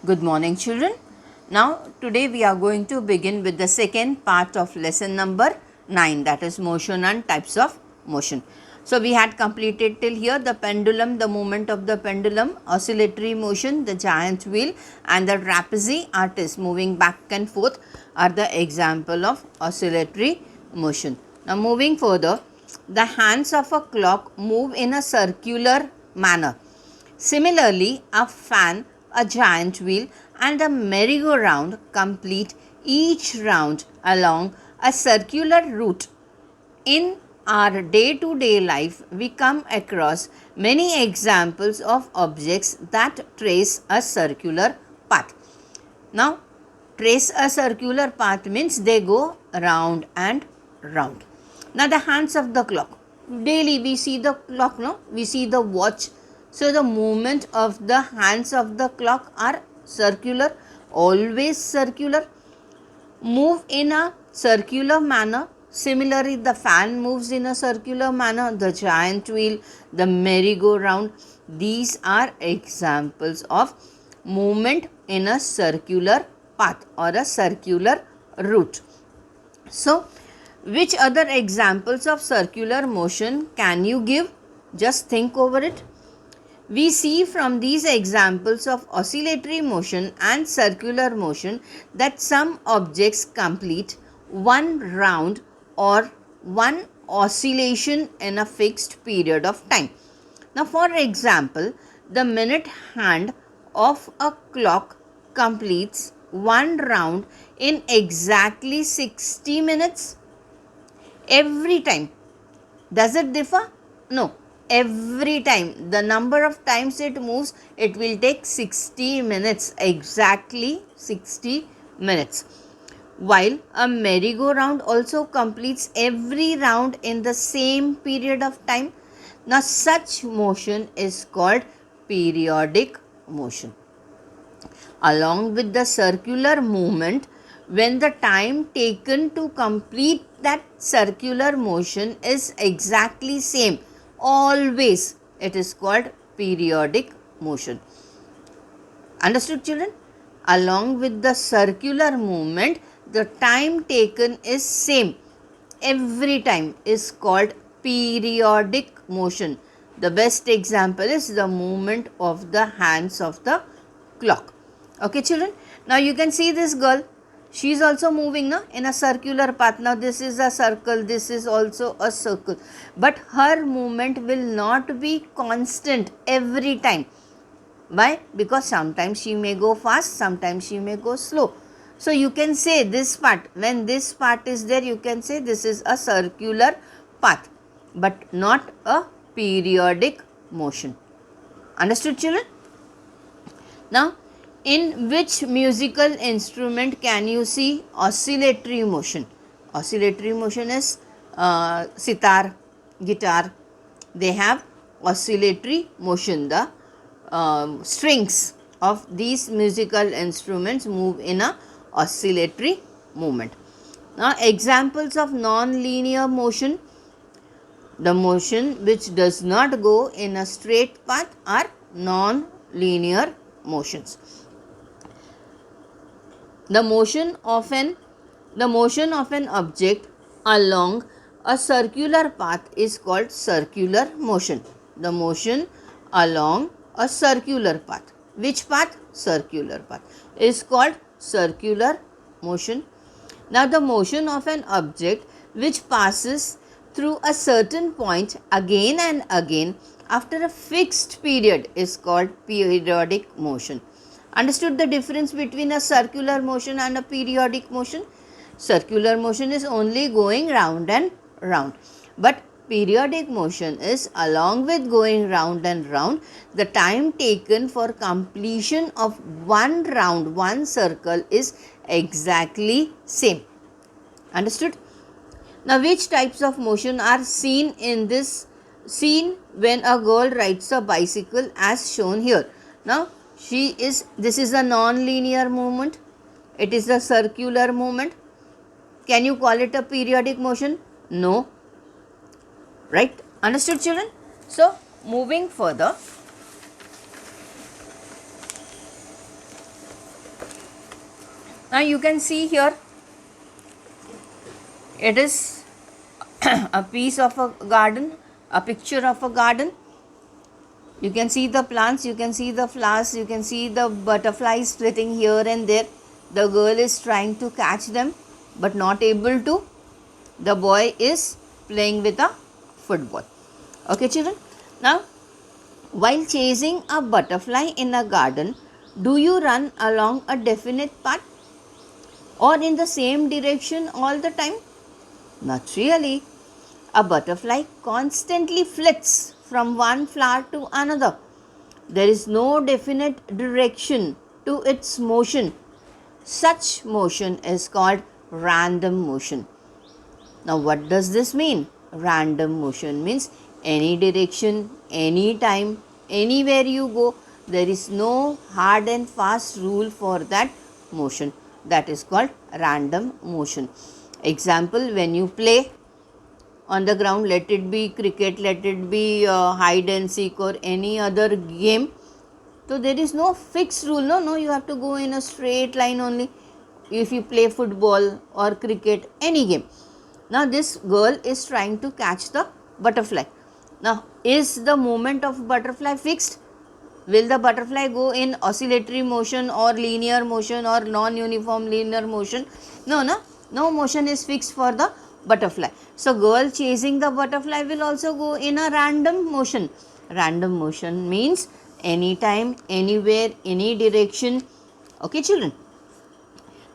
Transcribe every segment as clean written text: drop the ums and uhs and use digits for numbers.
Good morning, children. Now, today we are going to begin with the second part of lesson number 9, that is motion and types of motion. So, we had completed till here the pendulum, the movement of the pendulum, oscillatory motion, the giant wheel and the trapeze artist moving back and forth are the example of oscillatory motion. Now, moving further, the hands of a clock move in a circular manner. Similarly, a fan, a giant wheel and a merry-go-round complete each round along a circular route. In our day-to-day life, we come across many examples of objects that trace a circular path. Now, trace a circular path means they go round and round. Now, the hands of the clock. Daily we see the clock, no? We see the watch. So, the movement of the hands of the clock are circular, always circular, move in a circular manner. Similarly, the fan moves in a circular manner, the giant wheel, the merry-go-round. These are examples of movement in a circular path or a circular route. So, which other examples of circular motion can you give? Just think over it. We see from these examples of oscillatory motion and circular motion that some objects complete one round or one oscillation in a fixed period of time. Now, for example, the minute hand of a clock completes one round in exactly 60 minutes every time. Does it differ? No. Every time, the number of times it moves, it will take 60 minutes, exactly 60 minutes. While a merry-go-round also completes every round in the same period of time. Now, such motion is called periodic motion. Along with the circular movement, when the time taken to complete that circular motion is exactly same, always, it is called periodic motion. Understood, children? Along with the circular movement, the time taken is same every time is called periodic motion. The best example is the movement of the hands of the clock. Okay, children? Now you can see this girl. She is also moving in a circular path. Now this is a circle, this is also a circle. But her movement will not be constant every time. Why? Because sometimes she may go fast, sometimes she may go slow. So you can say this part, when this part is there, you can say this is a circular path, but not a periodic motion. Understood, children? Now, in which musical instrument can you see oscillatory motion? Oscillatory motion is sitar, guitar. They have oscillatory motion. The strings of these musical instruments move in a oscillatory movement. Now, examples of non-linear motion. The motion which does not go in a straight path are non-linear motions. The motion of an object along a circular path is called circular motion. The motion along a circular path. Which path? Circular path. Is called circular motion. Now, the motion of an object which passes through a certain point again and again after a fixed period is called periodic motion. Understood the difference between a circular motion and a periodic motion? Circular motion is only going round and round, but periodic motion is along with going round and round, the time taken for completion of one round, one circle is exactly same. Understood? Now, which types of motion are seen when a girl rides a bicycle as shown here? Now, this is a non-linear movement. It is a circular movement. Can you call it a periodic motion? No. Right? Understood, children? So, moving further. Now you can see here, it is a piece of a garden, a picture of a garden. You can see the plants, you can see the flowers, you can see the butterflies flitting here and there. The girl is trying to catch them but not able to. The boy is playing with a football. Okay children. Now while chasing a butterfly in a garden, do you run along a definite path or in the same direction all the time? Not really. A butterfly constantly flits from one flower to another. There is no definite direction to its motion. Such motion is called random motion. Now, what does this mean? Random motion means any direction, any time, anywhere you go, there is no hard and fast rule for that motion. That is called random motion. Example, when you play on the ground, let it be cricket, let it be hide and seek or any other game, so there is no fixed rule. No, you have to go in a straight line only if you play football or cricket, any game. Now this girl is trying to catch the butterfly. Now is the movement of butterfly fixed? Will the butterfly go in oscillatory motion or linear motion or non-uniform linear motion? No motion is fixed for the butterfly. So girl chasing the butterfly will also go in a random motion. Random motion means anytime, anywhere, any direction. Okay children.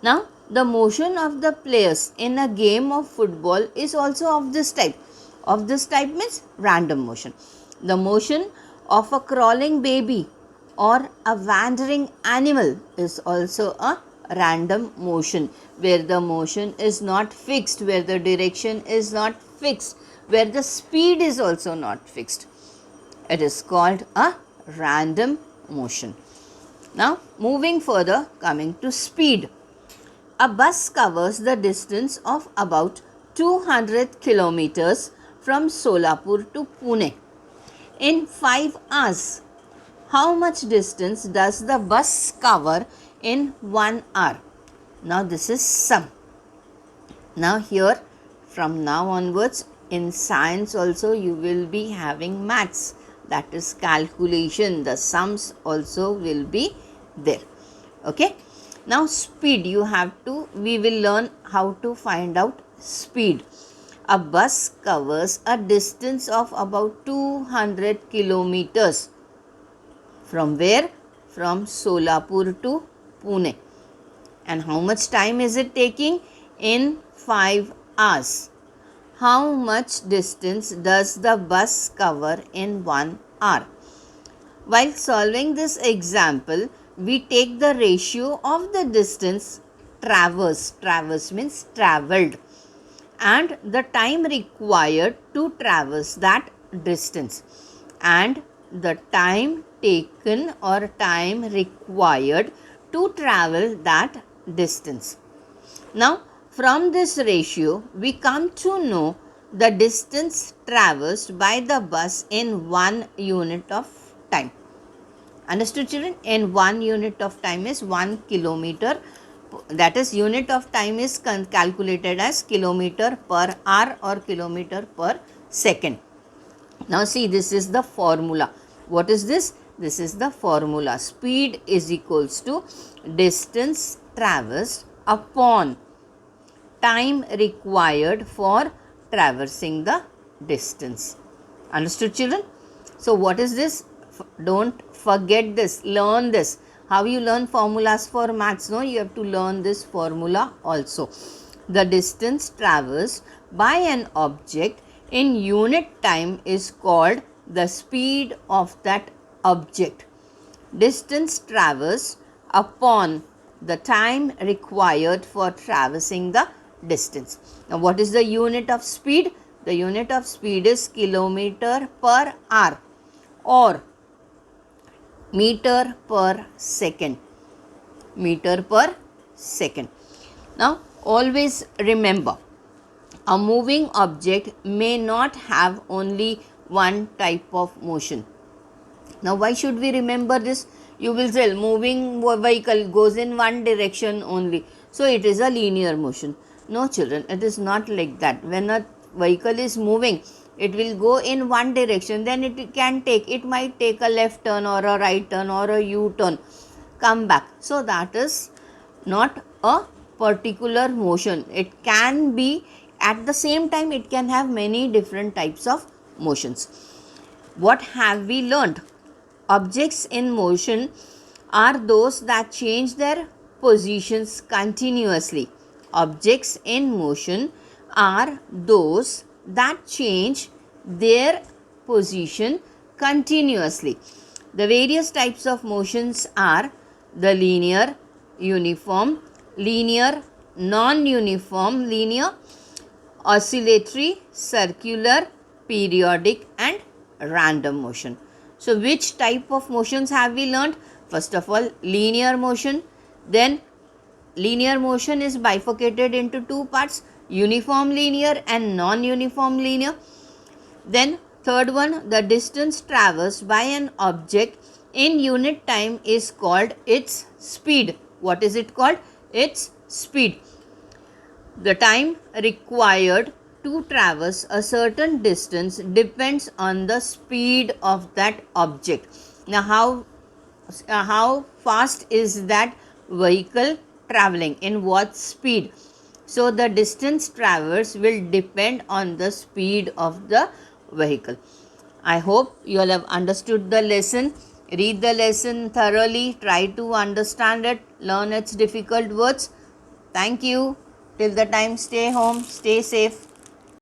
Now the motion of the players in a game of football is also of this type. Of this type means random motion. The motion of a crawling baby or a wandering animal is also a random motion, where the motion is not fixed, where the direction is not fixed, where the speed is also not fixed. It is called a random motion. Now moving further, coming to speed. A bus covers the distance of about 200 kilometers from Solapur to Pune in 5 hours. How much distance does the bus cover in 1 hour? Now this is sum. Now here, from now onwards, in science also you will be having maths, that is calculation. The sums also will be there. Okay. Now speed, we will learn how to find out speed. A bus covers a distance of about 200 kilometers. From where? From Solapur to Pune. And how much time is it taking? In 5 hours. How much distance does the bus cover in 1 hour? While solving this example, we take the ratio of the distance traversed means travelled, and the time required to traverse that distance, and the time taken or time required to travel that distance. Now from this ratio we come to know the distance traversed by the bus in 1 unit of time. Understood children? In 1 unit of time is 1 kilometer, that is unit of time is calculated as kilometer per hour or kilometer per second. Now see, this is the formula. What is this? This is the formula. Speed is equals to distance traversed upon time required for traversing the distance. Understood children? So what is this? Don't forget this, learn this. How you learn formulas for maths? No, you have to learn this formula also. The distance traversed by an object in unit time is called the speed of that object. Distance traversed upon the time required for traversing the distance. Now what is the unit of speed? The unit of speed is kilometer per hour or meter per second. Meter per second. Now always remember, a moving object may not have only one type of motion. Now why should we remember this? You will say moving vehicle goes in one direction only. so it is a linear motion. No children, it is not like that. When a vehicle is moving, it will go in one direction, then it might take a left turn or a right turn or a U-turn, come back. So that is not a particular motion. It can be, at the same time it can have many different types of motions. What have we learned? Objects in motion are those that change their positions continuously. Objects in motion are those that change their position continuously. The various types of motions are the linear, uniform, linear, non-uniform, linear, oscillatory, circular, periodic and random motion. So which type of motions have we learned? First of all, linear motion. Then linear motion is bifurcated into two parts, uniform linear and non-uniform linear. Then third one, the distance traversed by an object in unit time is called its speed. What is it called? Its speed. The time required to traverse a certain distance depends on the speed of that object. Now how fast is that vehicle traveling, in what speed? So the distance traversed will depend on the speed of the vehicle. I hope you all have understood the lesson. Read the lesson thoroughly, try to understand it, learn its difficult words. Thank you. Till the time, stay home, stay safe.